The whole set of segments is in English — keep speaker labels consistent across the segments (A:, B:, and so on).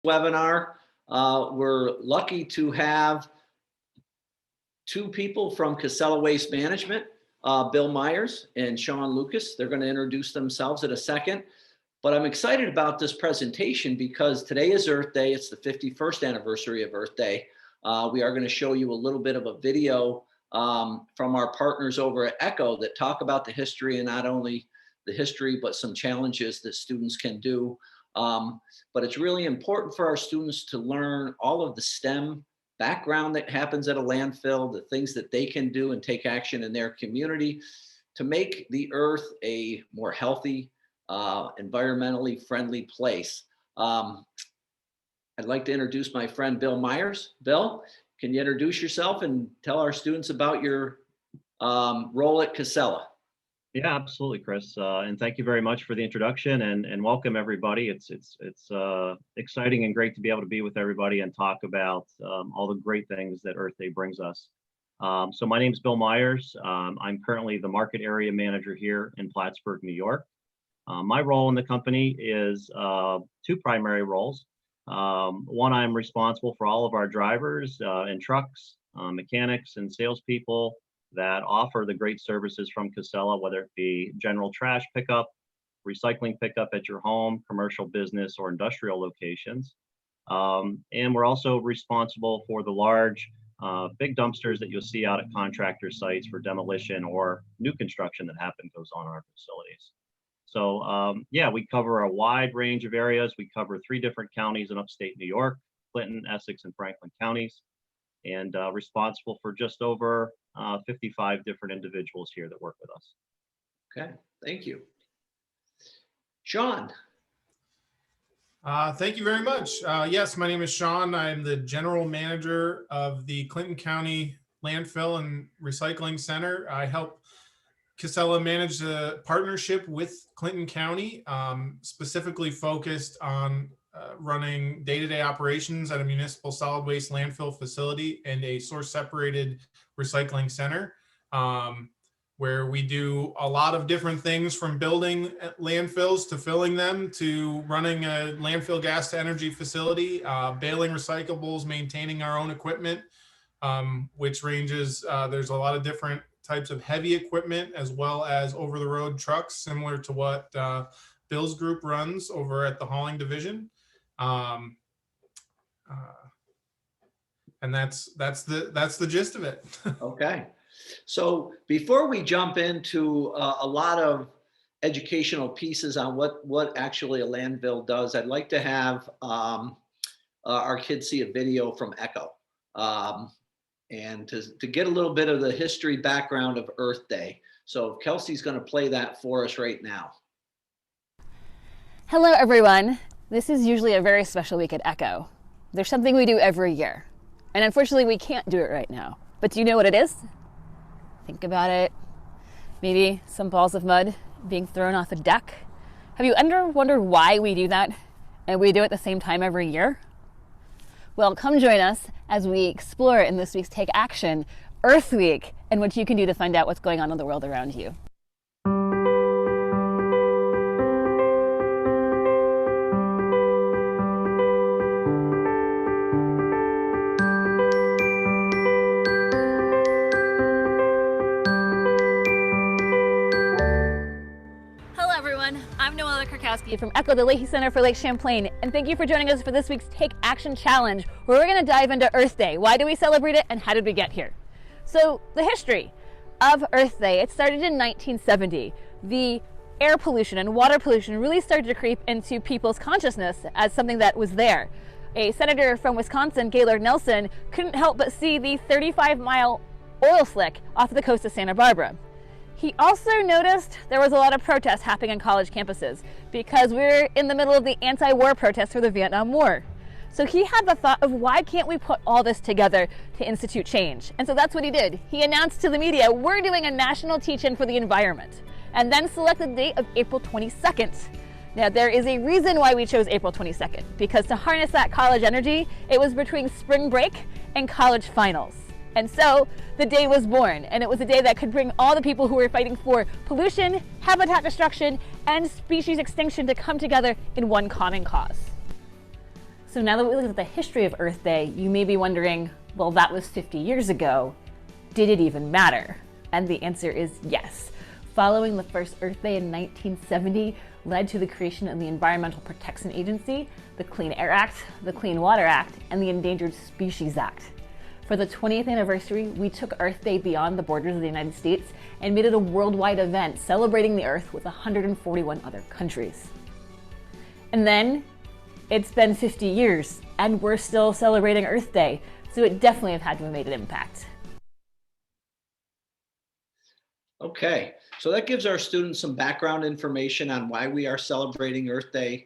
A: webinar. We're lucky to have two people from Casella Waste Management, Bill Myers and Sean Lucas. They're going to introduce themselves in a second. But I'm excited about this presentation because today is Earth Day. It's the 51st anniversary of Earth Day. We are going to show you a little bit of a video from our partners over at ECHO that talk about the history, and not only the history, but some challenges that students can do. But it's really important for our students to learn all of the STEM background that happens at a landfill, the things that they can do and take action in their community to make the earth a more healthy, environmentally friendly place. I'd like to introduce my friend Bill Myers. Bill, can you introduce yourself and tell our students about your role at Casella?
B: Yeah, absolutely, Chris. And thank you very much for the introduction and welcome everybody. It's exciting and great to be able to be with everybody and talk about all the great things that Earth Day brings us. So my name is Bill Myers. I'm currently the market area manager here in Plattsburgh, New York. My role in the company is two primary roles. One, I'm responsible for all of our drivers and trucks, mechanics and salespeople that offer the great services from Casella, whether it be general trash pickup, recycling pickup at your home, commercial business, or industrial locations. And we're also responsible for the large, big dumpsters that you'll see out at contractor sites for demolition or new construction that goes on in our facilities. So yeah, we cover a wide range of areas. We cover 3 different counties in upstate New York, Clinton, Essex, and Franklin counties, and responsible for just over 55 different individuals here that work with us.
A: Okay, thank you. Sean.
C: Thank you very much. Yes, my name is Sean. I'm the general manager of the Clinton County Landfill and Recycling Center. I help Casella manage the partnership with Clinton County, specifically focused on running day-to-day operations at a municipal solid waste landfill facility and a source separated recycling center, where we do a lot of different things, from building landfills to filling them to running a landfill gas to energy facility, baling recyclables, maintaining our own equipment, which ranges, there's a lot of different types of heavy equipment as well as over the road trucks, similar to what Bill's group runs over at the hauling division. And that's the gist of it.
A: Okay. So before we jump into a lot of educational pieces on what actually a landfill does, I'd like to have our kids see a video from ECHO and to get a little bit of the history background of Earth Day. So Kelsey's going to play that for us right now.
D: Hello, everyone. This is usually a very special week at ECHO. There's something we do every year, and unfortunately we can't do it right now. But do you know what it is? Think about it. Maybe some balls of mud being thrown off a deck. Have you ever wondered why we do that and we do it at the same time every year? Well, come join us as we explore in this week's Take Action, Earth Week, and what you can do to find out what's going on in the world around you. From ECHO, the Leahy Center for Lake Champlain, and thank you for joining us for this week's Take Action Challenge, where we're going to dive into Earth Day. Why do we celebrate it, and how did we get here? So, the history of Earth Day, it started in 1970. The air pollution and water pollution really started to creep into people's consciousness as something that was there. A senator from Wisconsin, Gaylord Nelson, couldn't help but see the 35-mile oil slick off the coast of Santa Barbara. He also noticed there was a lot of protests happening on college campuses because we're in the middle of the anti-war protests for the Vietnam War. So he had the thought of, why can't we put all this together to institute change? And so that's what he did. He announced to the media, we're doing a national teach-in for the environment, and then selected the date of April 22nd. Now, there is a reason why we chose April 22nd, because to harness that college energy, it was between spring break and college finals. And so the day was born, and it was a day that could bring all the people who were fighting for pollution, habitat destruction, and species extinction to come together in one common cause. So now that we look at the history of Earth Day, you may be wondering, well, that was 50 years ago. Did it even matter? And the answer is yes. Following the first Earth Day in 1970 led to the creation of the Environmental Protection Agency, the Clean Air Act, the Clean Water Act, and the Endangered Species Act. For the 20th anniversary, we took Earth Day beyond the borders of the United States and made it a worldwide event celebrating the Earth with 141 other countries. And then it's been 50 years and we're still celebrating Earth Day, so it definitely had to have made an impact.
A: Okay, so that gives our students some background information on why we are celebrating Earth Day,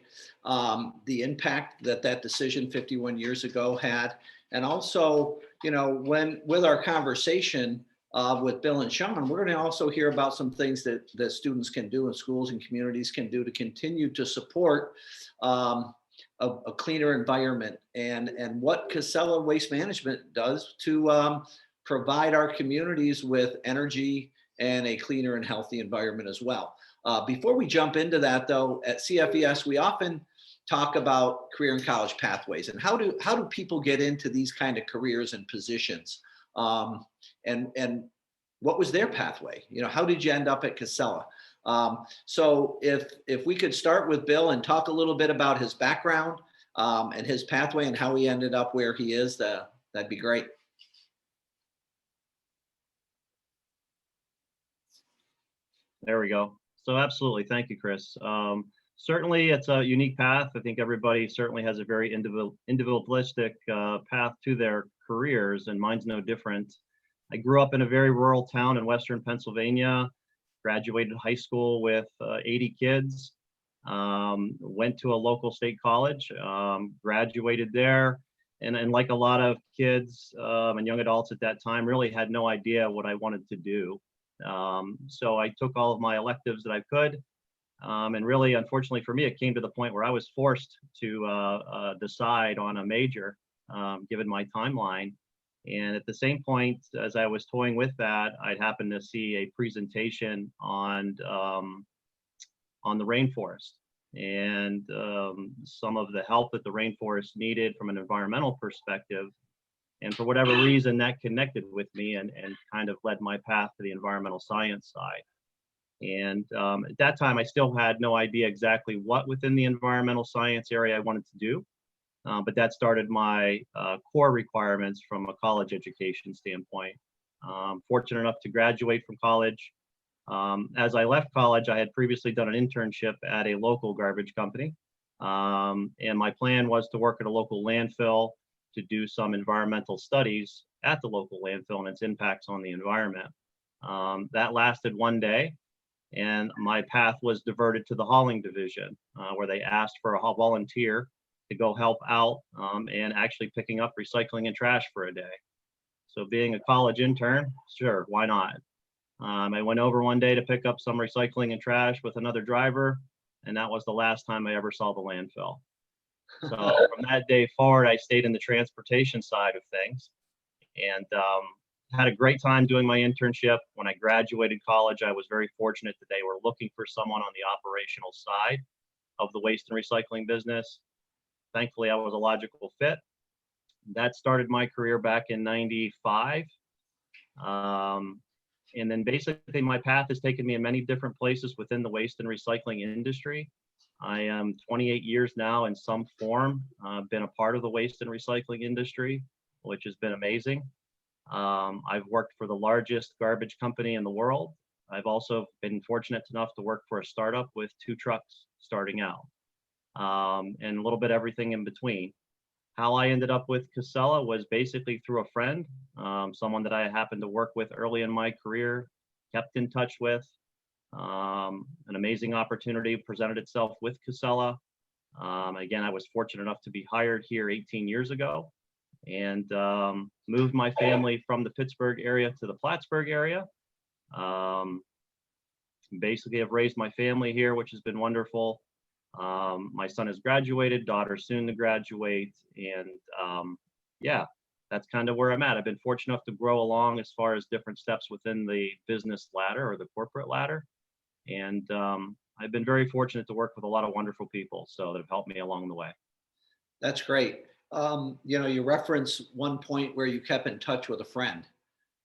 A: the impact that that decision 51 years ago had, and also, you know, when with our conversation with Bill and Sean, we're going to also hear about some things that students can do and schools and communities can do to continue to support a cleaner environment, and what Casella Waste Management does to provide our communities with energy and a cleaner and healthy environment as well. Before we jump into that though, at CFES, we often talk about career and college pathways and how do people get into these kind of careers and positions, and what was their pathway? You know, how did you end up at Casella? So if we could start with Bill and talk a little bit about his background and his pathway and how he ended up where he is, that'd be great.
B: There we go. So absolutely. Thank you, Chris. Certainly it's a unique path. I think everybody certainly has a very individualistic path to their careers, and mine's no different. I grew up in a very rural town in Western Pennsylvania, graduated high school with 80 kids, went to a local state college, graduated there, and like a lot of kids and young adults at that time, really had no idea what I wanted to do. So I took all of my electives that I could, and really, unfortunately for me, it came to the point where I was forced to decide on a major, given my timeline. And at the same point, as I was toying with that, I'd happened to see a presentation on the rainforest and some of the help that the rainforest needed from an environmental perspective. And for whatever reason, that connected with me and kind of led my path to the environmental science side. And at that time, I still had no idea exactly what within the environmental science area I wanted to do. But that started my core requirements from a college education standpoint. Fortunate enough to graduate from college. As I left college, I had previously done an internship at a local garbage company. And my plan was to work at a local landfill to do some environmental studies at the local landfill and its impacts on the environment. That lasted one day, and my path was diverted to the hauling division, where they asked for a volunteer to go help out and actually picking up recycling and trash for a day. So being a college intern, sure, why not? I went over one day to pick up some recycling and trash with another driver, and that was the last time I ever saw the landfill. So from that day forward, I stayed in the transportation side of things, and had a great time doing my internship. When I graduated college, I was very fortunate that they were looking for someone on the operational side of the waste and recycling business. Thankfully, I was a logical fit. That started my career back in '95. And then basically my path has taken me in many different places within the waste and recycling industry. I am 28 years now in some form, been a part of the waste and recycling industry, which has been amazing. I've worked for the largest garbage company in the world. I've also been fortunate enough to work for a startup with 2 trucks starting out, and a little bit everything in between. How I ended up with Casella was basically through a friend, someone that I happened to work with early in my career, kept in touch with. An amazing opportunity presented itself with Casella. Again, I was fortunate enough to be hired here 18 years ago, and moved my family from the Pittsburgh area to the Plattsburgh area. Basically, I've raised my family here, which has been wonderful. My son has graduated, daughter soon to graduate, and yeah, that's kind of where I'm at. I've been fortunate enough to grow along as far as different steps within the business ladder or the corporate ladder, and I've been very fortunate to work with a lot of wonderful people, so that have helped me along the way.
A: That's great. You reference one point where you kept in touch with a friend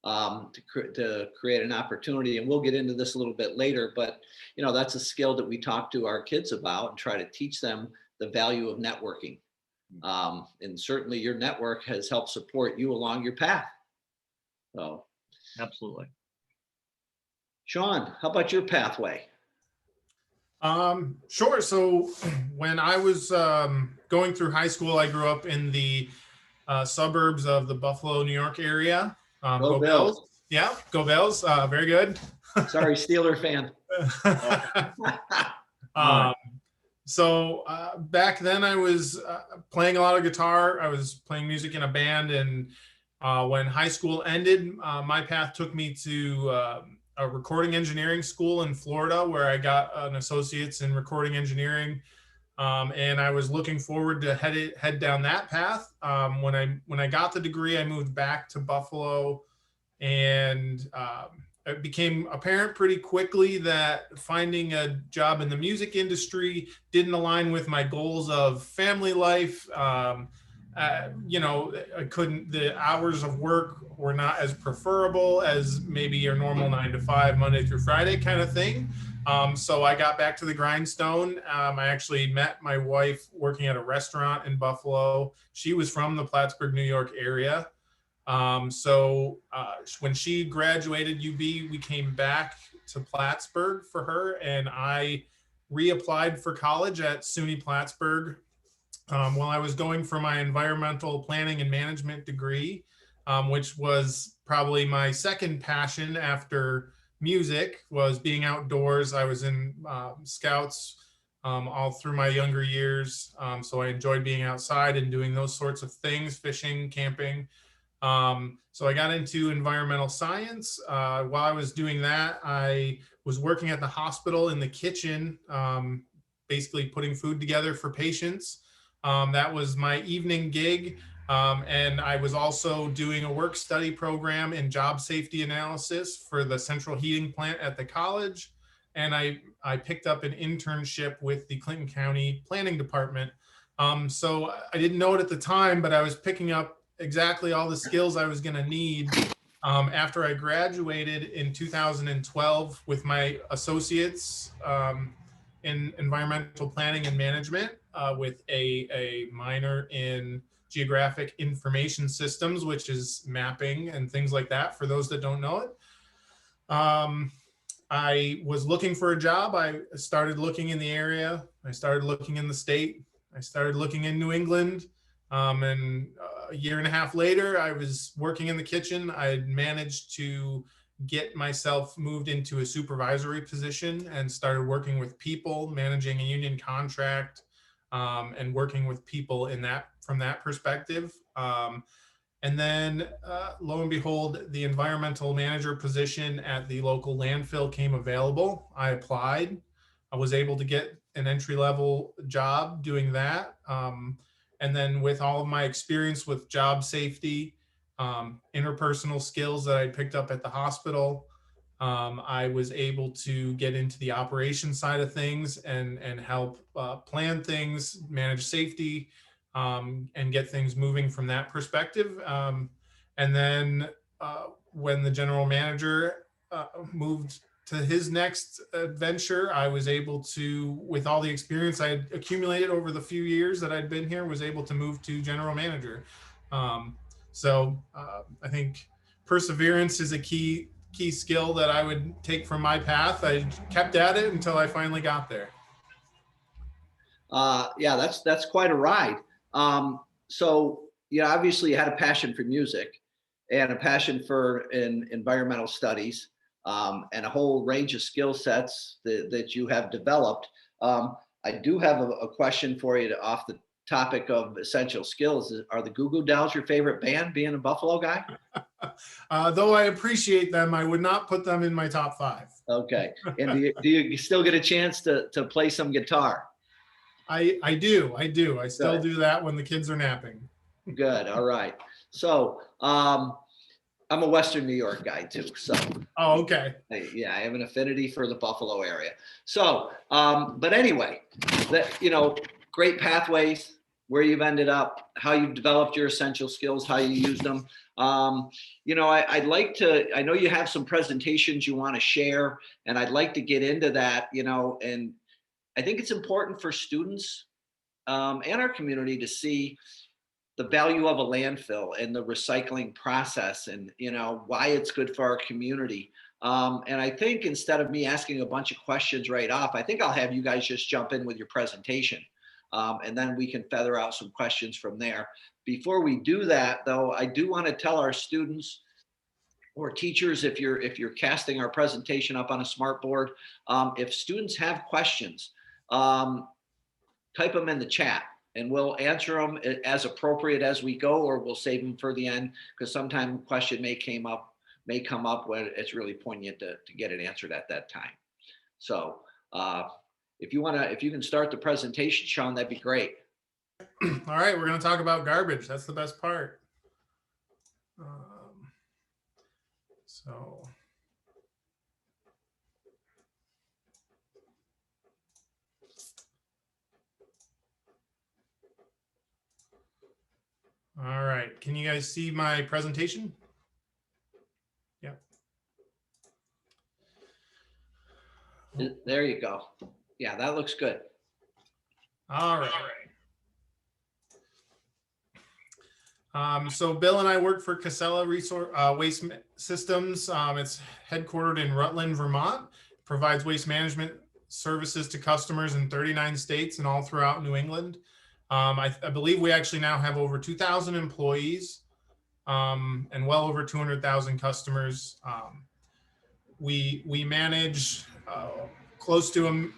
A: to create an opportunity, and we'll get into this a little bit later. But that's a skill that we talk to our kids about and try to teach them the value of networking. And certainly, your network has helped support you along your path. So,
B: Absolutely.
A: Sean, how about your pathway?
C: Sure. So when I was going through high school, I grew up in the suburbs of the Buffalo, New York area.
A: Go Bills.
C: Yeah, go Bills. Very good.
A: Sorry, Steeler fan.
C: So back then I was playing a lot of guitar. I was playing music in a band. And when high school ended, my path took me to a recording engineering school in Florida, where I got an associate's in recording engineering. And I was looking forward to head down that path. When I got the degree, I moved back to Buffalo, and it became apparent pretty coughly that finding a job in the music industry didn't align with my goals of family life. The hours of work were not as preferable as maybe your normal 9 to 5, Monday through Friday kind of thing. So I got back to the grindstone. I actually met my wife working at a restaurant in Buffalo. She was from the Plattsburgh, New York area. When she graduated UB, we came back to Plattsburgh for her, and I reapplied for college at SUNY Plattsburgh. While I was going for my environmental planning and management degree, which was probably my second passion after music, was being outdoors. I was in scouts all through my younger years. So I enjoyed being outside and doing those sorts of things, fishing, camping. So I got into environmental science. While I was doing that, I was working at the hospital in the kitchen, basically putting food together for patients. That was my evening gig. And I was also doing a work study program in job safety analysis for the central heating plant at the college. And I picked up an internship with the Clinton County Planning Department. So I didn't know it at the time, but I was picking up exactly all the skills I was going to need after I graduated in 2012 with my associates in environmental planning and management with a minor in geographic information systems, which is mapping and things like that for those that don't know it. I was looking for a job. I started looking in the area. I started looking in the state. I started looking in New England. And a year and a half later, I was working in the kitchen. I had managed to get myself moved into a supervisory position and started working with people, managing a union contract, and working with people from that perspective. And then lo and behold, the environmental manager position at the local landfill came available. I applied. I was able to get an entry-level job doing that. And then with all of my experience with job safety, interpersonal skills that I picked up at the hospital, I was able to get into the operations side of things and help plan things, manage safety, and get things moving from that perspective. And then when the general manager moved to his next adventure, I was able to, with all the experience I had accumulated over the few years that I'd been here, was able to move to general manager. So I think perseverance is a key skill that I would take from my path. I kept at it until I finally got there.
A: Yeah, that's quite a ride. So obviously you had a passion for music and a passion for environmental studies. And a whole range of skill sets that you have developed. I do have a question for you off the topic of essential skills. Are the Goo Goo Dolls your favorite band, being a Buffalo guy?
C: Though I appreciate them, I would not put them in my top 5.
A: Okay. And do you still get a chance to play some guitar?
C: I do. I still do that when the kids are napping.
A: Good. All right. So I'm a Western New York guy too. So.
C: Oh, okay.
A: Yeah, I have an affinity for the Buffalo area. So, but anyway, great pathways, where you've ended up, how you've developed your essential skills, how you use them. I'd like to, I know you have some presentations you want to share, and I'd like to get into that, and I think it's important for students and our community to see the value of a landfill and the recycling process, and why it's good for our community. And I think instead of me asking a bunch of questions right off, I think I'll have you guys just jump in with your presentation. And then we can feather out some questions from there. Before we do that, though, I do want to tell our students or teachers, if you're casting our presentation up on a smart board, if students have questions, type them in the chat, and we'll answer them as appropriate as we go, or we'll save them for the end, because sometimes a question may come up when it's really poignant to get it answered at that time. So if you can start the presentation, Sean, that'd be great.
C: All right, we're going to talk about garbage. That's the best part. All right, can you guys see my presentation? Yeah.
A: There you go. Yeah, that looks good.
C: All right. So Bill and I work for Casella Waste Systems. It's headquartered in Rutland, Vermont. Provides waste management services to customers in 39 states and all throughout New England. I believe we actually now have over 2,000 employees and well over 200,000 customers. We manage close to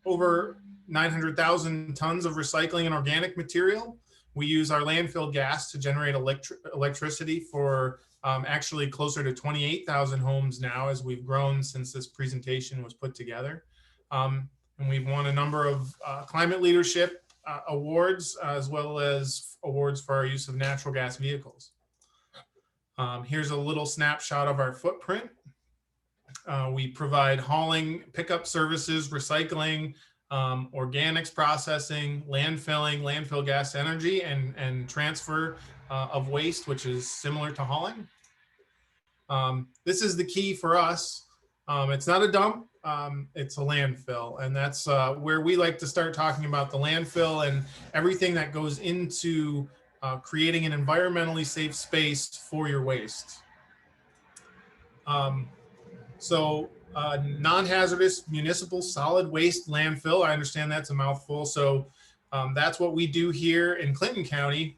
C: over 900,000 tons of recycling and organic material. We use our landfill gas to generate electricity for actually closer to 28,000 homes now, as we've grown since this presentation was put together. And we've won a number of climate leadership awards, as well as awards for our use of natural gas vehicles. Here's a little snapshot of our footprint. We provide hauling, pickup services, recycling, organics processing, landfilling, landfill gas energy, and transfer of waste, which is similar to hauling. This is the key for us. It's not a dump, it's a landfill. And that's where we like to start talking about the landfill and everything that goes into creating an environmentally safe space for your waste. Non-hazardous municipal solid waste landfill. I understand that's a mouthful. So that's what we do here in Clinton County.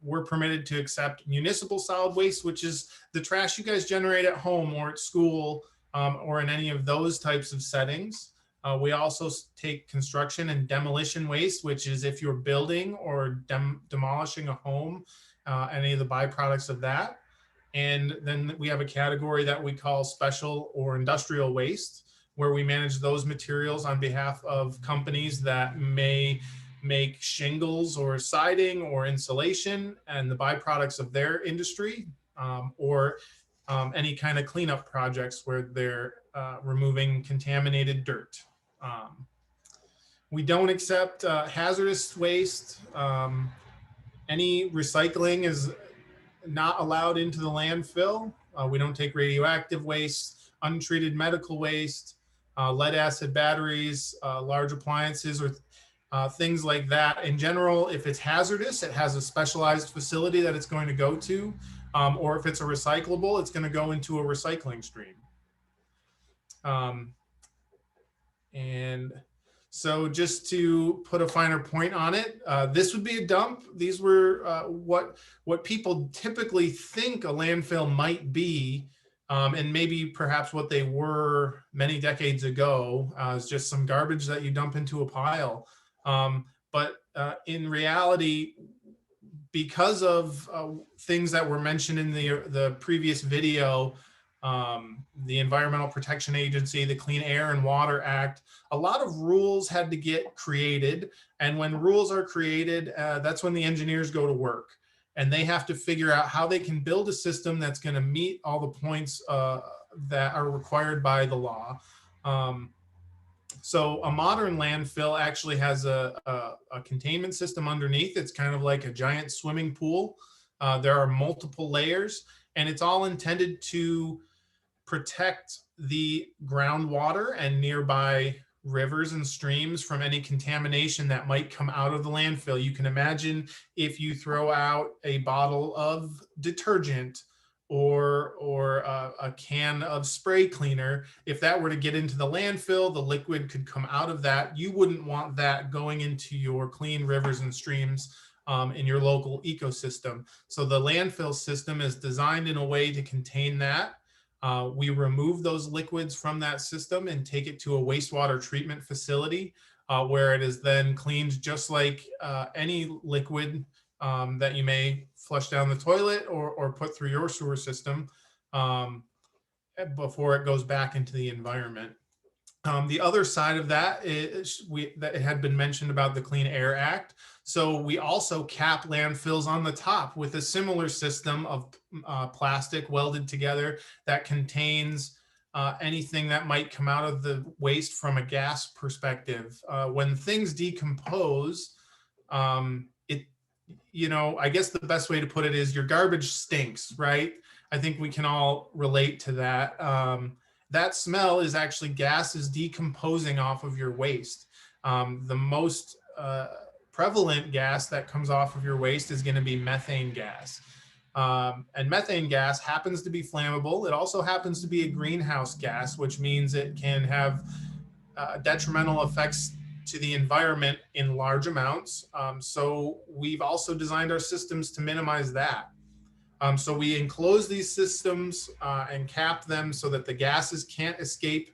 C: We're permitted to accept municipal solid waste, which is the trash you guys generate at home or at school or in any of those types of settings. We also take construction and demolition waste, which is if you're building or demolishing a home, any of the byproducts of that. And then we have a category that we call special or industrial waste, where we manage those materials on behalf of companies that may make shingles or siding or insulation and the byproducts of their industry, or any kind of cleanup projects where they're removing contaminated dirt. We don't accept hazardous waste. Any recycling is not allowed into the landfill. We don't take radioactive waste, untreated medical waste, lead acid batteries, large appliances, or things like that. In general, if it's hazardous, it has a specialized facility that it's going to go to, or if it's a recyclable, it's going to go into a recycling stream. And so just to put a finer point on it, this would be a dump. These were what people typically think a landfill might be, and maybe perhaps what they were many decades ago, is just some garbage that you dump into a pile. But in reality, because of things that were mentioned in the previous video, the Environmental Protection Agency, the Clean Air and Water Act, a lot of rules had to get created. And when rules are created, that's when the engineers go to work. And they have to figure out how they can build a system that's going to meet all the points that are required by the law. So a modern landfill actually has a containment system underneath. It's kind of like a giant swimming pool. There are multiple layers, and it's all intended to protect the groundwater and nearby rivers and streams from any contamination that might come out of the landfill. You can imagine if you throw out a bottle of detergent or a can of spray cleaner, if that were to get into the landfill, the liquid could come out of that. You wouldn't want that going into your clean rivers and streams in your local ecosystem. So the landfill system is designed in a way to contain that. We remove those liquids from that system and take it to a wastewater treatment facility where it is then cleaned just like any liquid that you may flush down the toilet or put through your sewer system before it goes back into the environment. The other side of that is that it had been mentioned about the Clean Air Act. So we also cap landfills on the top with a similar system of plastic welded together that contains anything that might come out of the waste from a gas perspective. When things decompose, I guess the best way to put it is your garbage stinks, right? I think we can all relate to that. That smell is actually gases decomposing off of your waste. The most prevalent gas that comes off of your waste is going to be methane gas. And methane gas happens to be flammable. It also happens to be a greenhouse gas, which means it can have detrimental effects to the environment in large amounts. So we've also designed our systems to minimize that. So we enclose these systems and cap them so that the gases can't escape.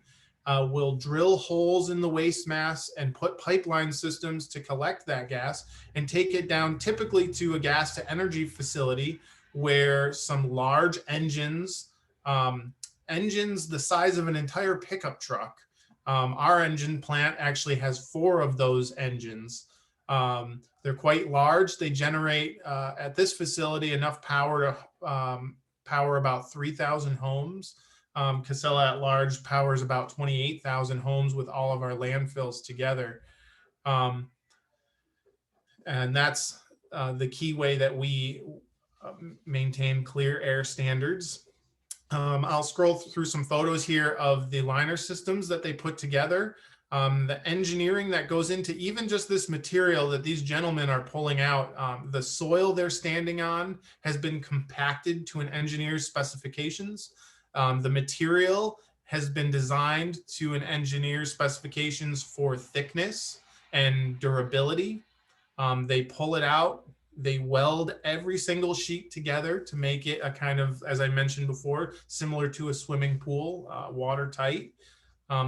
C: We'll drill holes in the waste mass and put pipeline systems to collect that gas and take it down typically to a gas to energy facility where some large engines the size of an entire pickup truck. Our engine plant actually has 4 of those engines. They're quite large. They generate at this facility enough power to power about 3,000 homes. Casella at large powers about 28,000 homes with all of our landfills together. And that's the key way that we maintain clear air standards. I'll scroll through some photos here of the liner systems that they put together. The engineering that goes into even just this material that these gentlemen are pulling out, the soil they're standing on has been compacted to an engineer's specifications. The material has been designed to an engineer's specifications for thickness and durability. They pull it out. They weld every single sheet together to make it a kind of, as I mentioned before, similar to a swimming pool, watertight.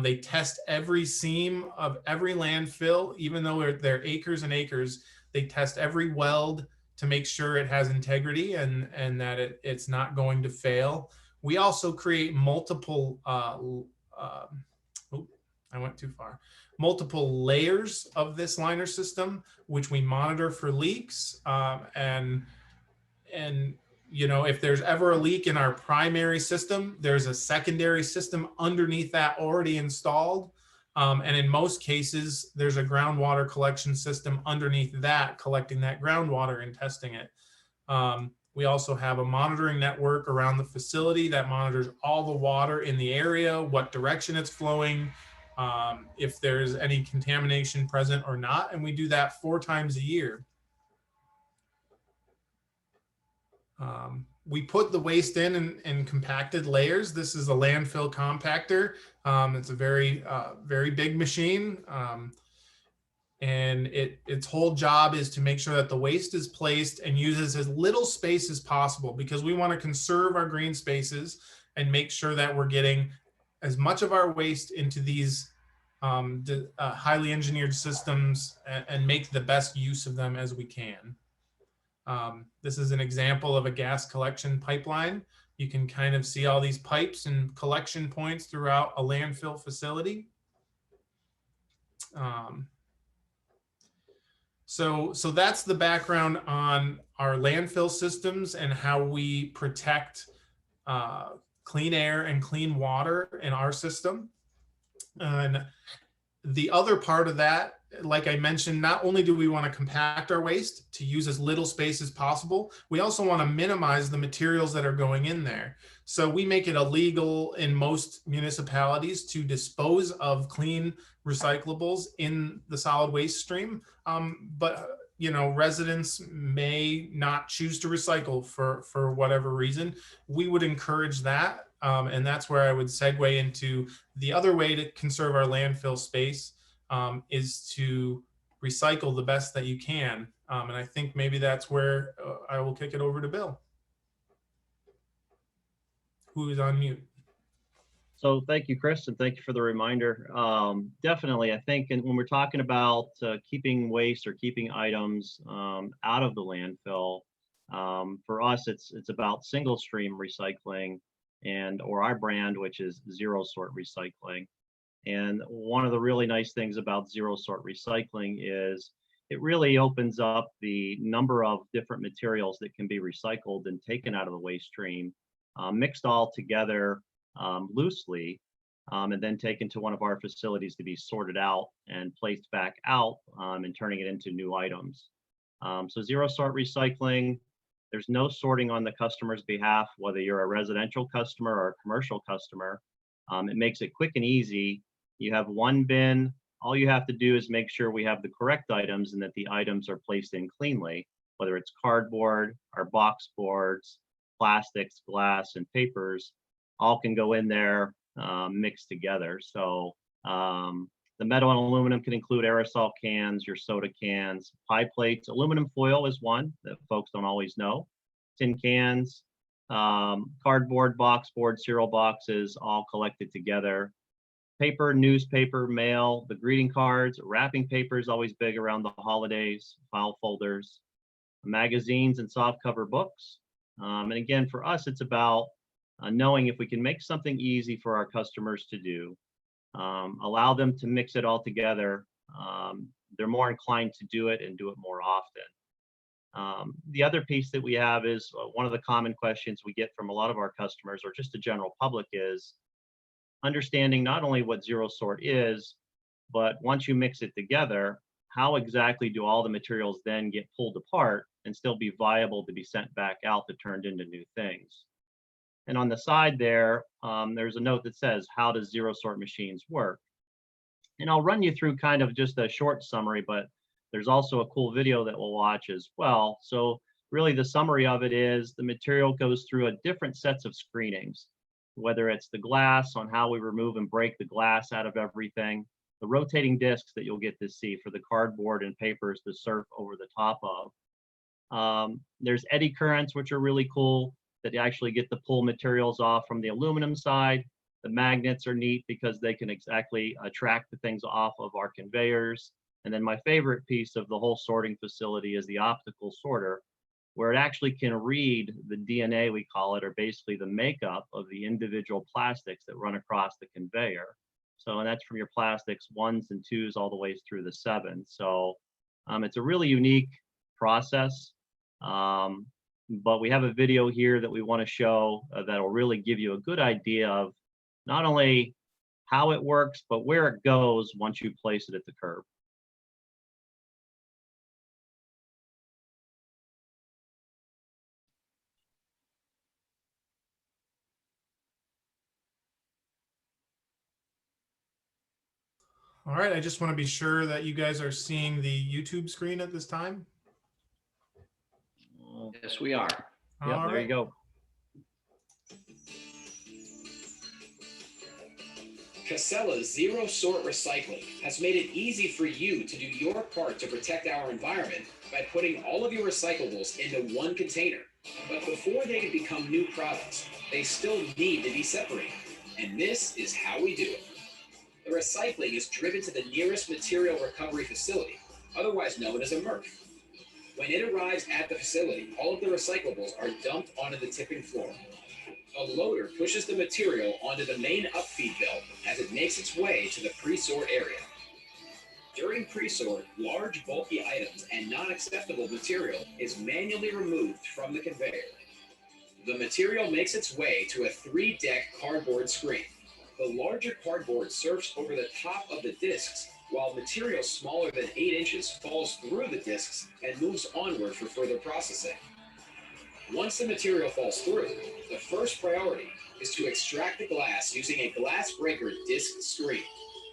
C: They test every seam of every landfill, even though they're acres and acres. They test every weld to make sure it has integrity and that it's not going to fail. We also create multiple, I went too far. Multiple layers of this liner system, which we monitor for leaks. And if there's ever a leak in our primary system, there's a secondary system underneath that already installed. And in most cases, there's a groundwater collection system underneath that, collecting that groundwater and testing it. We also have a monitoring network around the facility that monitors all the water in the area, what direction it's flowing, if there's any contamination present or not. And we do that 4 times a year. We put the waste in compacted layers. This is a landfill compactor. It's a very big machine. And its whole job is to make sure that the waste is placed and uses as little space as possible, because we want to conserve our green spaces and make sure that we're getting as much of our waste into these highly engineered systems and make the best use of them as we can. This is an example of a gas collection pipeline. You can kind of see all these pipes and collection points throughout a landfill facility. So that's the background on our landfill systems and how we protect clean air and clean water in our system. And The other part of that, like I mentioned, not only do we want to compact our waste to use as little space as possible, we also want to minimize the materials that are going in there. So we make it illegal in most municipalities to dispose of clean recyclables in the solid waste stream. But you know, residents may not choose to recycle for whatever reason. We would encourage that. And that's where I would segue into the other way to conserve our landfill space, is to recycle the best that you can. And I think maybe that's where I will kick it over to Bill, who is on mute.
B: So thank you, Chris, and thank you for the reminder. Definitely, I think when we're talking about keeping waste or keeping items out of the landfill, for us, it's about single stream recycling or our brand, which is zero sort recycling. And one of the really nice things about zero sort recycling is it really opens up the number of different materials that can be recycled and taken out of the waste stream, mixed all together loosely, and then taken to one of our facilities to be sorted out and placed back out, and turning it into new items. So zero sort recycling, there's no sorting on the customer's behalf, whether you're a residential customer or a commercial customer. It makes it quick and easy. You have one bin. All you have to do is make sure we have the correct items and that the items are placed in cleanly, whether it's cardboard or box boards, plastics, glass, and papers, all can go in there mixed together. So the metal and aluminum can include aerosol cans, your soda cans, pie plates. Aluminum foil is one that folks don't always know. Tin cans, cardboard, box board, cereal boxes, all collected together. Paper, newspaper, mail, the greeting cards, wrapping paper is always big around the holidays, file folders, magazines and softcover books. And again, for us, it's about knowing if we can make something easy for our customers to do, allow them to mix it all together, they're more inclined to do it and do it more often. The other piece that we have is one of the common questions we get from a lot of our customers or just the general public is understanding not only what zero sort is, but once you mix it together, how exactly do all the materials then get pulled apart and still be viable to be sent back out to turned into new things? And on the side there, there's a note that says, how does zero sort machines work? And I'll run you through kind of just a short summary, but there's also a cool video that we'll watch as well. So really the summary of it is the material goes through a different sets of screenings, whether it's the glass on how we remove and break the glass out of everything, the rotating discs that you'll get to see for the cardboard and papers to surf over the top of. There's eddy currents, which are really cool, that actually get to pull materials off from the aluminum side. The magnets are neat because they can exactly attract the things off of our conveyors. And then my favorite piece of the whole sorting facility is the optical sorter, where it actually can read the DNA, we call it, or basically the makeup of the individual plastics that run across the conveyor. So, and that's from your plastics 1s and 2s all the way through the 7s. So it's a really unique process. But we have a video here that we want to show that'll really give you a good idea of not only how it works, but where it goes once you place it at the curb.
C: All right, I just want to be sure that you guys are seeing the YouTube screen at this time.
A: Yes, we are.
B: Yeah, there you go.
E: Casella's Zero Sort Recycling has made it easy for you to do your part to protect our environment by putting all of your recyclables into one container. But before they can become new products, they still need to be separated. And this is how we do it. The recycling is driven to the nearest material recovery facility, otherwise known as a MRF. When it arrives at the facility, all of the recyclables are dumped onto the tipping floor. A loader pushes the material onto the main upfeed belt as it makes its way to the pre-sort area. During pre-sort, large bulky items and non-acceptable material is manually removed from the conveyor. The material makes its way to a 3-deck cardboard screen. The larger cardboard surfs over the top of the discs, while material smaller than 8 inches falls through the discs and moves onward for further processing. Once the material falls through, the first priority is to extract the glass using a glass breaker disc screen.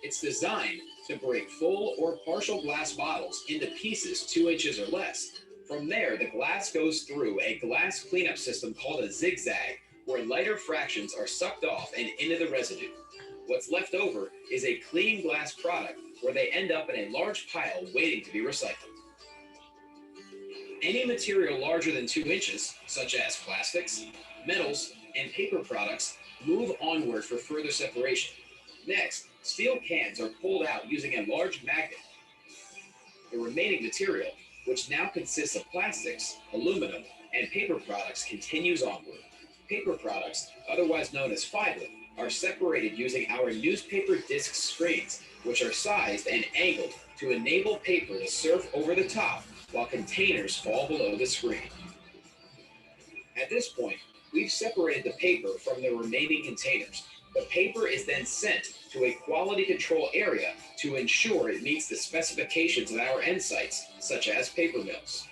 E: It's designed to break full or partial glass bottles into pieces 2 inches or less. From there, the glass goes through a glass cleanup system called a zigzag, where lighter fractions are sucked off and into the residue. What's left over is a clean glass product where they end up in a large pile waiting to be recycled. Any material larger than 2 inches, such as plastics, metals, and paper products, move onward for further separation. Next, steel cans are pulled out using a large magnet. The remaining material, which now consists of plastics, aluminum, and paper products, continues onward. Paper products, otherwise known as fiber, are separated using our newspaper disc screens, which are sized and angled to enable paper to surf over the top while containers fall below the screen. At this point, we've separated the paper from the remaining containers. The paper is then sent to a quality control area to ensure it meets the specifications of our end sites, such as paper mills.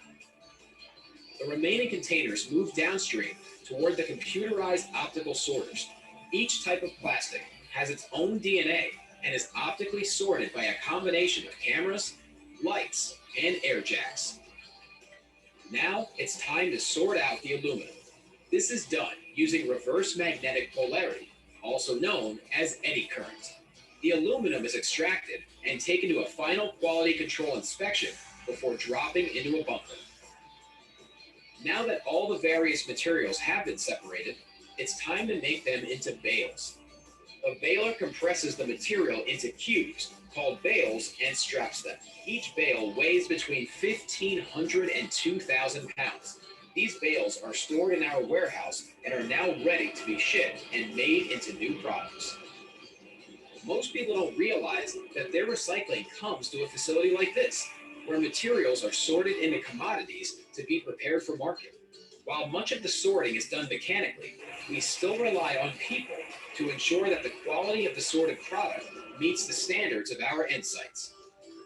E: The remaining containers move downstream toward the computerized optical sorters. Each type of plastic has its own DNA and is optically sorted by a combination of cameras, lights, and air jacks. Now it's time to sort out the aluminum. This is done using reverse magnetic polarity, also known as eddy current. The aluminum is extracted and taken to a final quality control inspection before dropping into a bunker. Now that all the various materials have been separated, it's time to make them into bales. A baler compresses the material into cubes called bales and straps them. Each bale weighs between 1,500 and 2,000 pounds. These bales are stored in our warehouse and are now ready to be shipped and made into new products. Most people don't realize that their recycling comes to a facility like this, where materials are sorted into commodities to be prepared for market. While much of the sorting is done mechanically, we still rely on people to ensure that the quality of the sorted product meets the standards of our end sites.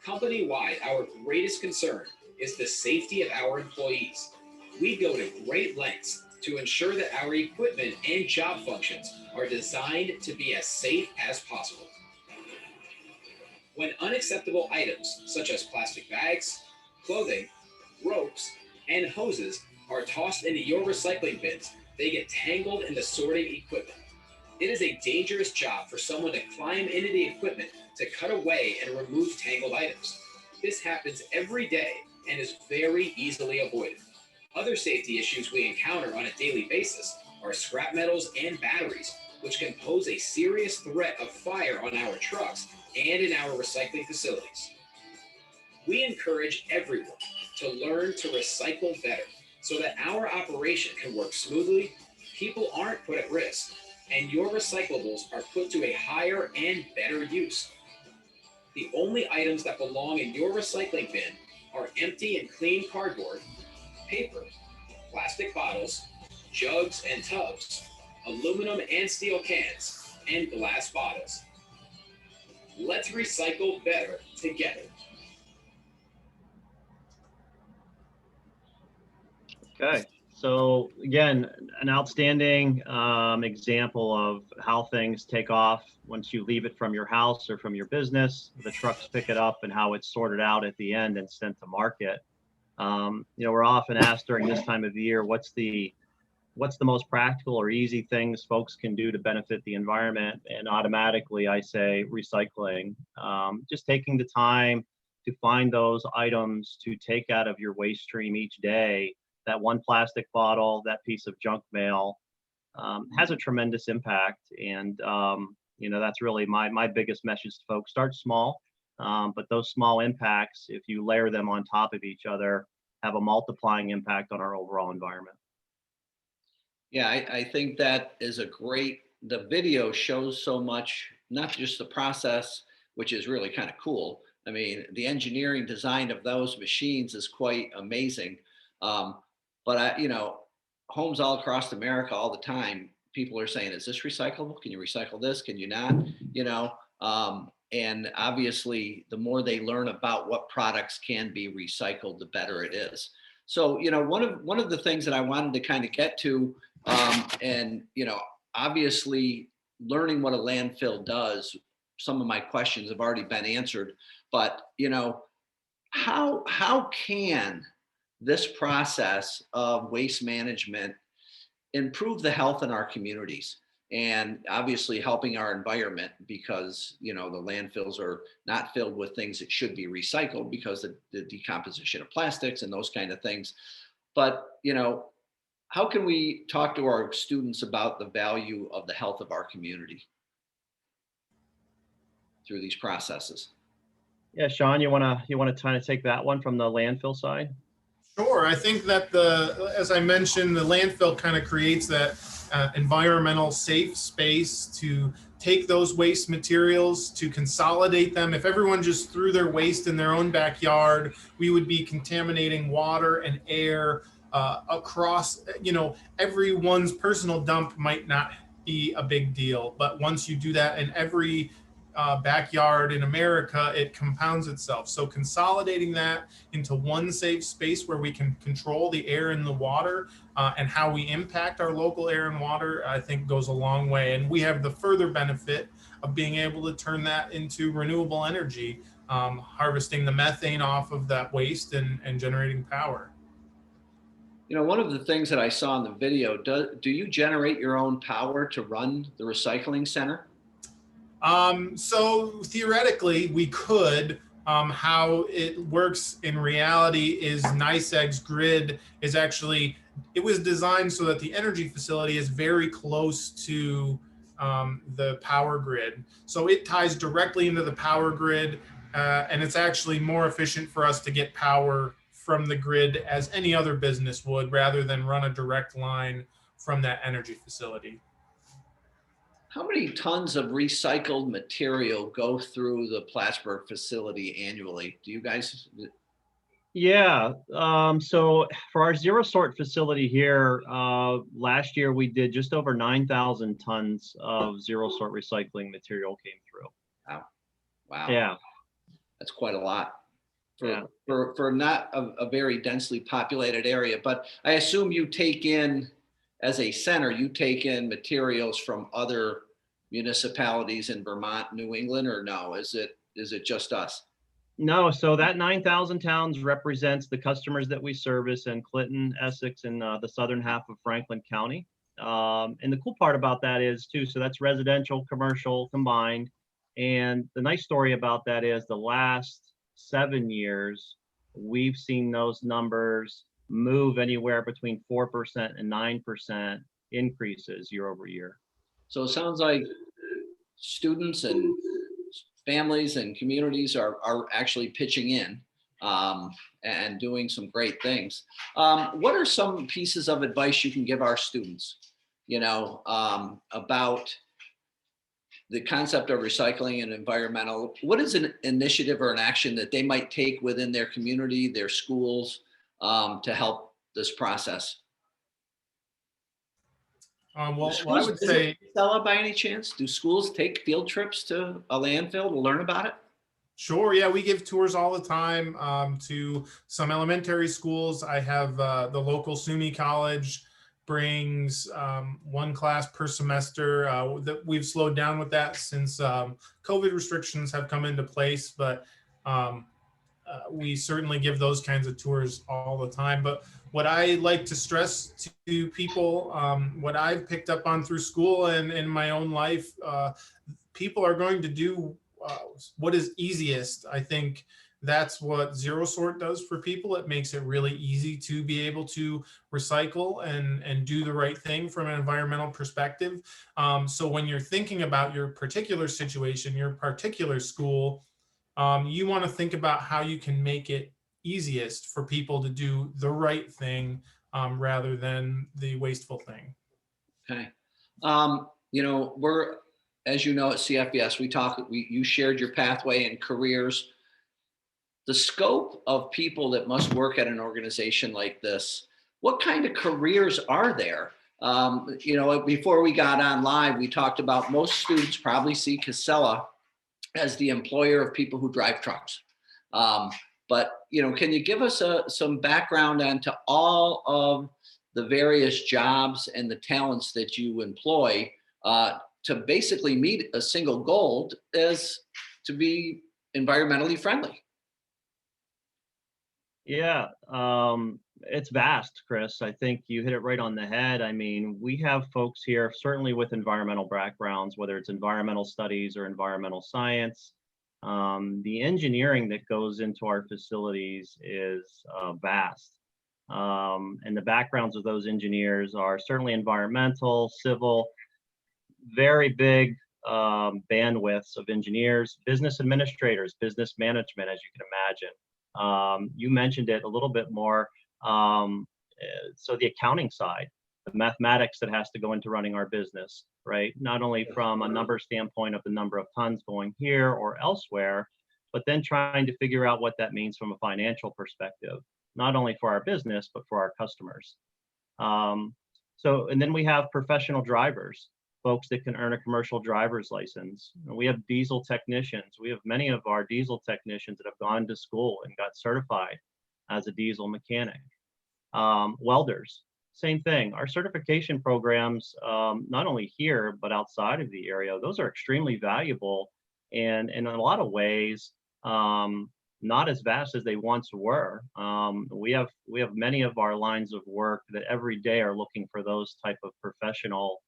E: Company-wide, our greatest concern is the safety of our employees. We go to great lengths to ensure that our equipment and job functions are designed to be as safe as possible. When unacceptable items such as plastic bags, clothing, ropes, and hoses are tossed into your recycling bins, they get tangled in the sorting equipment. It is a dangerous job for someone to climb into the equipment to cut away and remove tangled items. This happens every day and is very easily avoided. Other safety issues we encounter on a daily basis are scrap metals and batteries, which can pose a serious threat of fire on our trucks and in our recycling facilities. We encourage everyone to learn to recycle better so that our operation can work smoothly, people aren't put at risk, and your recyclables are put to a higher and better use. The only items that belong in your recycling bin are empty and clean cardboard, paper, plastic bottles, jugs and tubs, aluminum and steel cans, and glass bottles. Let's recycle better together.
B: Okay, so again, an outstanding example of how things take off once you leave it from your house or from your business. The trucks pick it up and how it's sorted out at the end and sent to market. We're often asked during this time of year, what's the most practical or easy things folks can do to benefit the environment? And automatically I say recycling. Just taking the time to find those items to take out of your waste stream each day. That one plastic bottle, that piece of junk mail has a tremendous impact. And, that's really my biggest message to folks. Start small, but those small impacts, if you layer them on top of each other, have a multiplying impact on our overall environment.
A: Yeah, I think that is the video shows so much, not just the process, which is really kind of cool. I mean, the engineering design of those machines is quite amazing. But homes all across America all the time people are saying, is this recyclable? Can you recycle this? Can you not? You know, and obviously the more they learn about what products can be recycled, the better it is. So, you know, one of the things that I wanted to kind of get to, and, you know, obviously learning what a landfill does, some of my questions have already been answered, but, you know, how can this process of waste management improve the health in our communities, and obviously helping our environment, because, you know, the landfills are not filled with things that should be recycled because of the decomposition of plastics and those kind of things. But, you know, how can we talk to our students about the value of the health of our community through these processes?
B: Yeah, Sean, you wanna kind of take that one from the landfill side?
C: Sure. I think that as I mentioned, the landfill kind of creates that environmental safe space to take those waste materials, to consolidate them. If everyone just threw their waste in their own backyard, we would be contaminating water and air across, you know, everyone's personal dump might not be a big deal. But once you do that in every backyard in America, it compounds itself. So consolidating that into one safe space where we can control the air and the water and how we impact our local air and water, I think goes a long way. And we have the further benefit of being able to turn that into renewable energy, harvesting the methane off of that waste and generating power.
A: You know, one of the things that I saw in the video, do you generate your own power to run the recycling center?
C: So theoretically, we could. How it works in reality is NICEAG's grid is actually, it was designed so that the energy facility is very close to the power grid. So it ties directly into the power grid, and it's actually more efficient for us to get power from the grid as any other business would, rather than run a direct line from that energy facility.
A: How many tons of recycled material go through the Plattsburgh facility annually? Do you guys?
B: Yeah, so for our zero sort facility here, last year we did just over 9,000 tons of zero sort recycling material came through.
A: Wow, wow,
B: Yeah,
A: that's quite a lot
B: yeah.
A: for not a very densely populated area. But I assume you take in, as a center, you take in materials from other municipalities in Vermont, New England, or no? Is it just us?
B: No, so that 9,000 tons represents the customers that we service in Clinton, Essex, and the southern half of Franklin County. And the cool part about that is too, so that's residential, commercial combined. And the nice story about that is the last 7 years, we've seen those numbers move anywhere between 4% and 9% increases year over year.
A: So it sounds like students and families and communities are actually pitching in, and doing some great things. What are some pieces of advice you can give our students, you know, about the concept of recycling and environmental? What is an initiative or an action that they might take within their community, their schools, to help this process?
C: Well,
A: Do
C: I
A: schools
C: would
A: visit
C: say,
A: Casella by any chance? Do schools take field trips to a landfill to learn about it?
C: sure, yeah, we give tours all the time to some elementary schools. I have the local SUNY college brings one class per semester. That we've slowed down with that since COVID restrictions have come into place, but we certainly give those kinds of tours all the time. But what I like to stress to people, what I've picked up on through school and in my own life, people are going to do what is easiest. I think that's what zero sort does for people. It makes it really easy to be able to recycle and do the right thing from an environmental perspective. So when you're thinking about your particular situation, your particular school, you want to think about how you can make it easiest for people to do the right thing rather than the wasteful thing.
A: Okay. You know, as you know, at CFBS, you shared your pathway and careers. The scope of people that must work at an organization like this, what kind of careers are there? You know, before we got on live, we talked about most students probably see Casella as the employer of people who drive trucks. But, you know, can you give us some background onto all of the various jobs and the talents that you employ to basically meet a single goal is to be environmentally friendly?
B: Yeah, it's vast, Chris. I think you hit it right on the head. I mean, we have folks here, certainly with environmental backgrounds, whether it's environmental studies or environmental science. The engineering that goes into our facilities is vast. And the backgrounds of those engineers are certainly environmental, civil, very big bandwidths of engineers, business administrators, business management, as you can imagine. You mentioned it a little bit more. So the accounting side, the mathematics that has to go into running our business, right? Not only from a number standpoint of the number of tons going here or elsewhere, but then trying to figure out what that means from a financial perspective, not only for our business, but for our customers. And then we have professional drivers, folks that can earn a commercial driver's license. We have diesel technicians. We have many of our diesel technicians that have gone to school and got certified as a diesel mechanic. Welders, same thing. Our certification programs, not only here, but outside of the area, those are extremely valuable and in a lot of ways, not as vast as they once were. We have many of our lines of work that every day are looking for those type of professional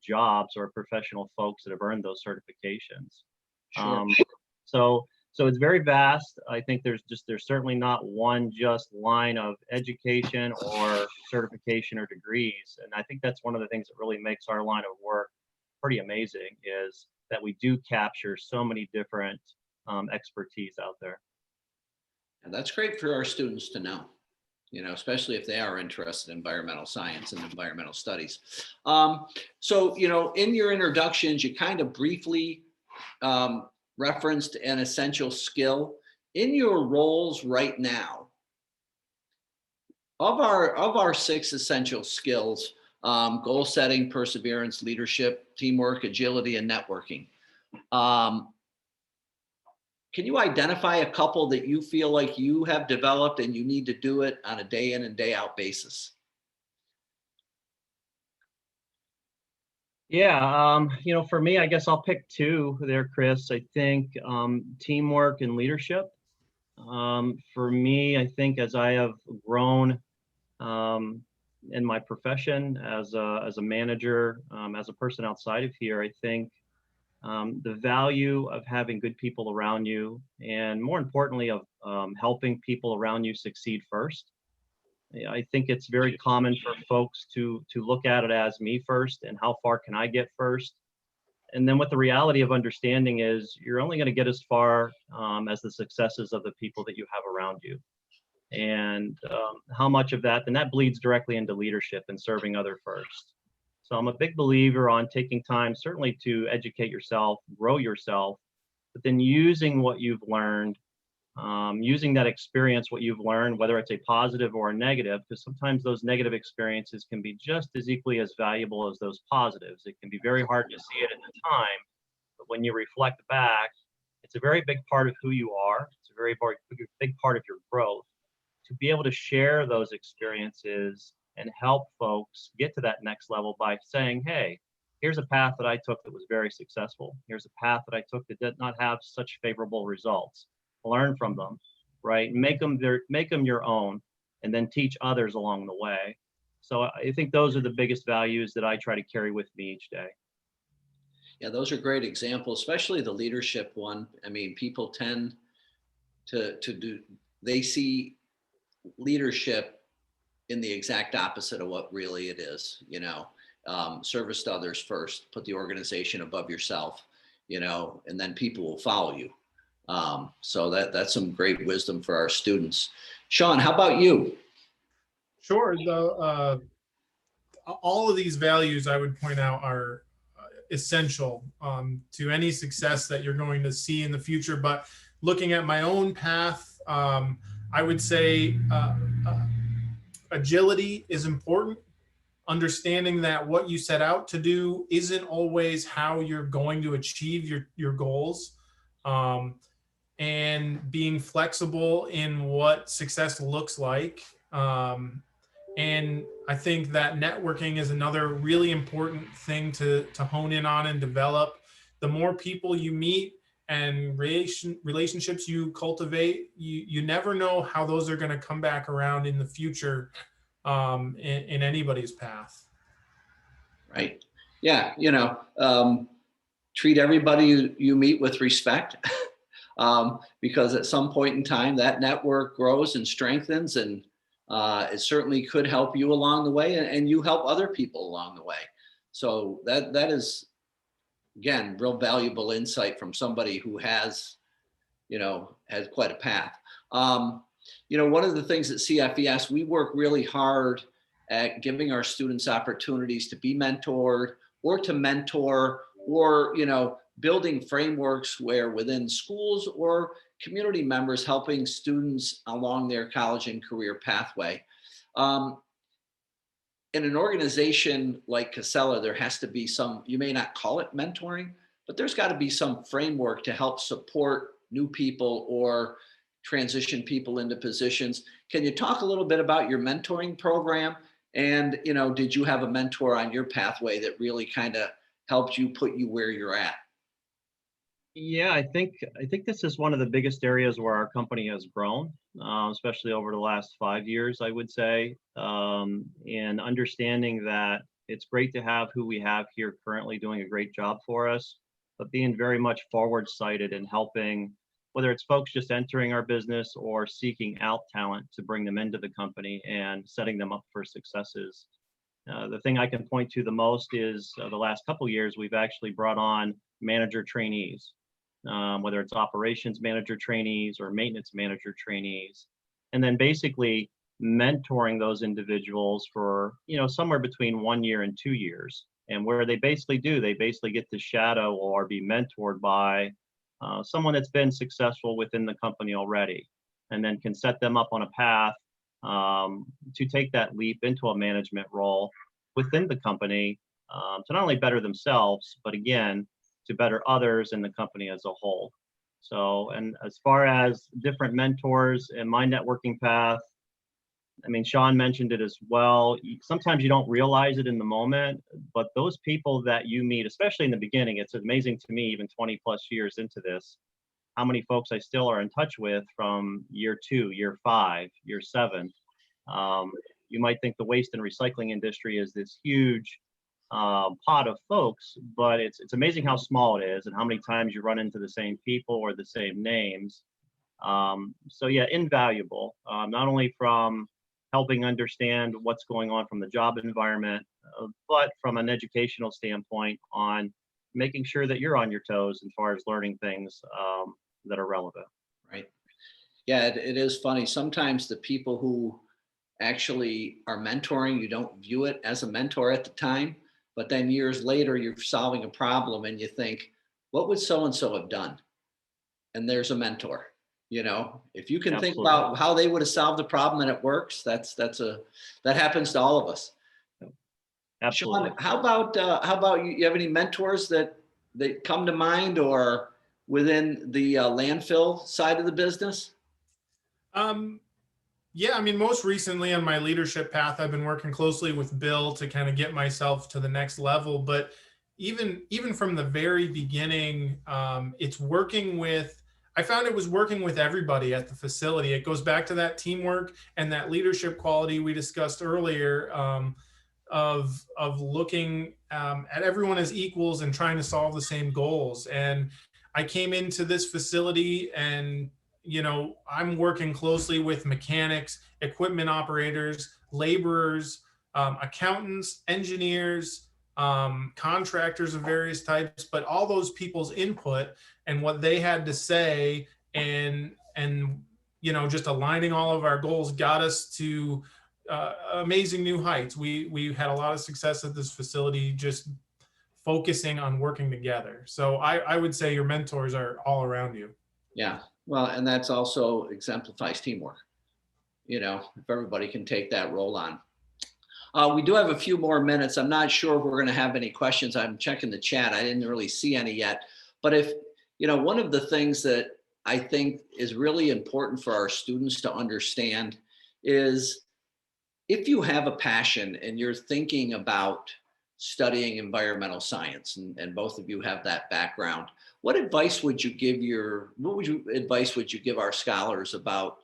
B: jobs or professional folks that have earned those certifications.
A: Sure.
B: So it's very vast. I think there's certainly not one just line of education or certification or degrees. And I think that's one of the things that really makes our line of work pretty amazing is that we do capture so many different expertise out there.
A: And that's great for our students to know, you know, especially if they are interested in environmental science and environmental studies. So, you know, in your introductions, you kind of briefly referenced an essential skill. In your roles right now, of our 6 essential skills, goal setting, perseverance, leadership, teamwork, agility, and networking, can you identify a couple that you feel like you have developed and you need to do it on a day in and day out basis?
B: Yeah, you know, for me, I guess I'll pick 2 there, Chris. I think teamwork and leadership. For me, I think as I have grown in my profession as a manager, as a person outside of here, I think the value of having good people around you, and more importantly, of helping people around you succeed first. I think it's very common for folks to look at it as me first and how far can I get first. And then what the reality of understanding is you're only going to get as far as the successes of the people that you have around you. And how much of that, then that bleeds directly into leadership and serving other first. So I'm a big believer on taking time, certainly to educate yourself, grow yourself, but then using what you've learned, using that experience, what you've learned, whether it's a positive or a negative, because sometimes those negative experiences can be just as equally as valuable as those positives. It can be very hard to see it at the time, but when you reflect back, it's a very big part of who you are. It's a very big part of your growth to be able to share those experiences and help folks get to that next level by saying, hey, here's a path that I took that was very successful. Here's a path that I took that did not have such favorable results. Learn from them, right? Make them your own, and then teach others along the way. So I think those are the biggest values that I try to carry with me each day.
A: Yeah, those are great examples, especially the leadership one. I mean, people tend they see leadership in the exact opposite of what really it is, you know. Service to others first, put the organization above yourself, you know, and then people will follow you. So that's some great wisdom for our students. Sean, how about you?
C: Sure. All of these values I would point out are essential to any success that you're going to see in the future. But looking at my own path, I would say agility is important. understanding that what you set out to do isn't always how you're going to achieve your goals, and being flexible in what success looks like. And I think that networking is another really important thing to hone in on and develop. The more people you meet and relationships you cultivate, you never know how those are going to come back around in the future, in anybody's path.
A: Right. Yeah. Treat everybody you meet with respect. Because at some point in time that network grows and strengthens, and it certainly could help you along the way, and you help other people along the way. So that is, again, real valuable insight from somebody who has quite a path. One of the things at CFES, we work really hard at giving our students opportunities to be mentored or to mentor, or, building frameworks where within schools or community members helping students along their college and career pathway. In an organization like Casella, there has to be some, you may not call it mentoring, but there's got to be some framework to help support new people or transition people into positions. Can you talk a little bit about your mentoring program? And, did you have a mentor on your pathway that really kind of helped you put you where you're at?
B: Yeah, I think this is one of the biggest areas where our company has grown, especially over the last 5 years, I would say, in understanding that it's great to have who we have here currently doing a great job for us, but being very much forward-sighted and helping, whether it's folks just entering our business or seeking out talent to bring them into the company and setting them up for successes. The thing I can point to the most is the last couple years, we've actually brought on manager trainees, whether it's operations manager trainees or maintenance manager trainees, and then basically mentoring those individuals for, somewhere between 1 year and 2 years. And where they basically get to shadow or be mentored by someone that's been successful within the company already, and then can set them up on a path to take that leap into a management role within the company, to not only better themselves, but again, to better others in the company as a whole. So, and as far as different mentors and my networking path, I mean, Sean mentioned it as well. Sometimes you don't realize it in the moment, but those people that you meet, especially in the beginning, it's amazing to me, even 20 plus years into this, how many folks I still are in touch with from year 2, year 5, year 7. You might think the waste and recycling industry is this huge pot of folks, but it's amazing how small it is and how many times you run into the same people or the same names. So yeah, invaluable, not only from helping understand what's going on from the job environment, but from an educational standpoint on making sure that you're on your toes as far as learning things that are relevant.
A: Right. Yeah, it is funny. Sometimes the people who actually are mentoring, you don't view it as a mentor at the time, but then years later, you're solving a problem and you think, what would so-and-so have done? And there's a mentor. If you can think about how they would have solved the problem and it works, that happens to all of us.
B: Absolutely.
A: Sean, how about you? You have any mentors that come to mind, or within the landfill side of the business?
C: Yeah, I mean, most recently on my leadership path, I've been working closely with Bill to kind of get myself to the next level. But even from the very beginning, I found it was working with everybody at the facility. It goes back to that teamwork and that leadership quality we discussed earlier, of looking at everyone as equals and trying to solve the same goals. And I came into this facility and I'm working closely with mechanics, equipment operators, laborers, accountants, engineers, contractors of various types, but all those people's input and what they had to say, and just aligning all of our goals got us to amazing new heights. We had a lot of success at this facility, just focusing on working together. So I would say your mentors are all around you.
A: Yeah. Well, and that's also exemplifies teamwork, if everybody can take that role on. We do have a few more minutes. I'm not sure if we're going to have any questions. I'm checking the chat. I didn't really see any yet. But if, one of the things that I think is really important for our students to understand is if you have a passion and you're thinking about studying environmental science, and both of you have that background, what advice would you give advice would you give our scholars about,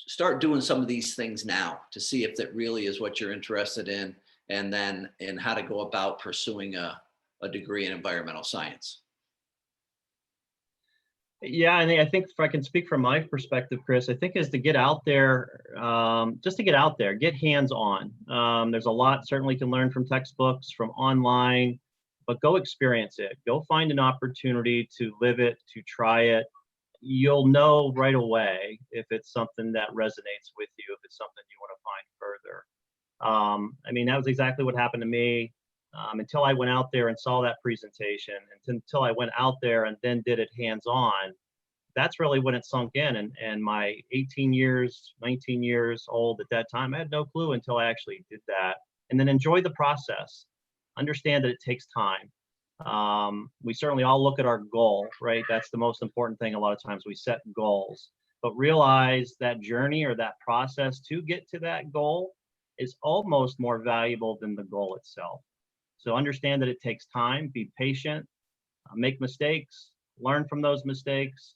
A: start doing some of these things now to see if that really is what you're interested in, and then in how to go about pursuing a degree in environmental science?
B: Yeah, I think if I can speak from my perspective, Chris, I think is to get out there, just to get out there, get hands-on. There's a lot certainly can learn from textbooks, from online, but go experience it. Go find an opportunity to live it, to try it. You'll know right away if it's something that resonates with you, if it's something you want to find further. That was exactly what happened to me. Until I went out there and saw that presentation, and until I went out there and then did it hands-on, that's really when it sunk in. And my 18 years, 19 years old at that time, I had no clue until I actually did that. And then enjoy the process. Understand that it takes time. We certainly all look at our goal, right? That's the most important thing. A lot of times we set goals, but realize that journey or that process to get to that goal is almost more valuable than the goal itself. So understand that it takes time, be patient, make mistakes, learn from those mistakes.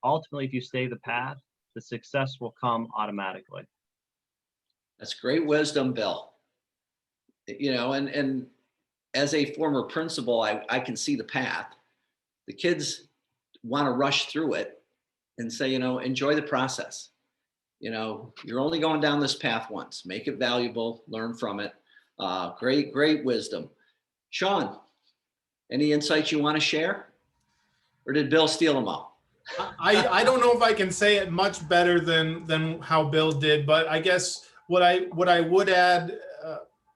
B: Ultimately, if you stay the path, the success will come automatically.
A: That's great wisdom, Bill. And as a former principal, I can see the path. The kids want to rush through it and say, enjoy the process. You're only going down this path once. Make it valuable, learn from it. Great wisdom. Sean, any insights you want to share? Or did Bill steal them all?
C: I don't know if I can say it much better than how Bill did, but I guess what I would add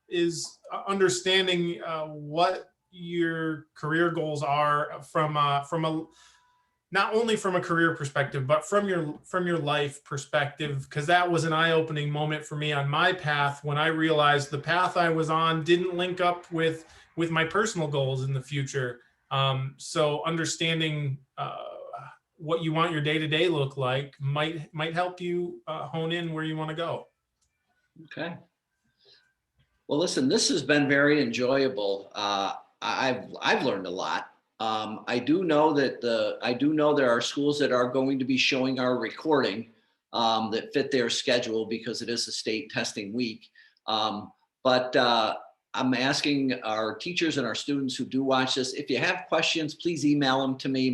C: is understanding what your career goals are from a not only from a career perspective, but from your life perspective, because that was an eye-opening moment for me on my path when I realized the path I was on didn't link up with my personal goals in the future. So understanding what you want your day-to-day look like might help you hone in where you want to go.
A: Okay. Well, listen, this has been very enjoyable. I've learned a lot. I do know there are schools that are going to be showing our recording that fit their schedule because it is a state testing week. But I'm asking our teachers and our students who do watch this, if you have questions, please email them to me.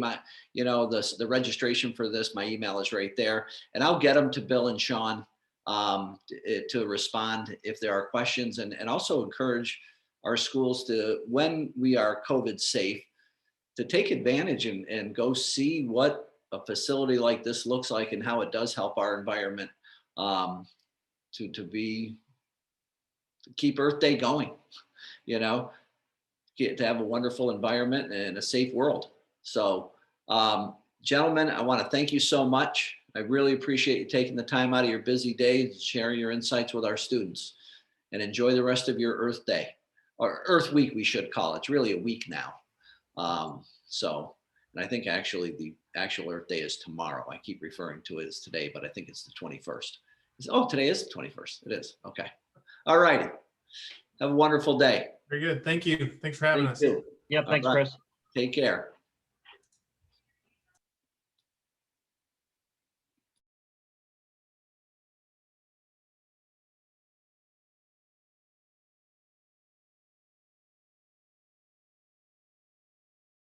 A: The registration for this, my email is right there, and I'll get them to Bill and Sean to respond if there are questions, and also encourage our schools to, when we are COVID safe, to take advantage and go see what a facility like this looks like and how it does help our environment to keep Earth Day going, to have a wonderful environment and a safe world. So, gentlemen, I want to thank you so much. I really appreciate you taking the time out of your busy day to share your insights with our students, and enjoy the rest of your Earth Day, or Earth Week, we should call it. It's really a week now. And I think actually the actual Earth Day is tomorrow. I keep referring to it as today, but I think it's the 21st. Today is the 21st. It is. Okay. All righty. Have a wonderful day.
C: Very good. Thank you. Thanks for having us.
B: Yep. Thanks, Chris.
A: Take care.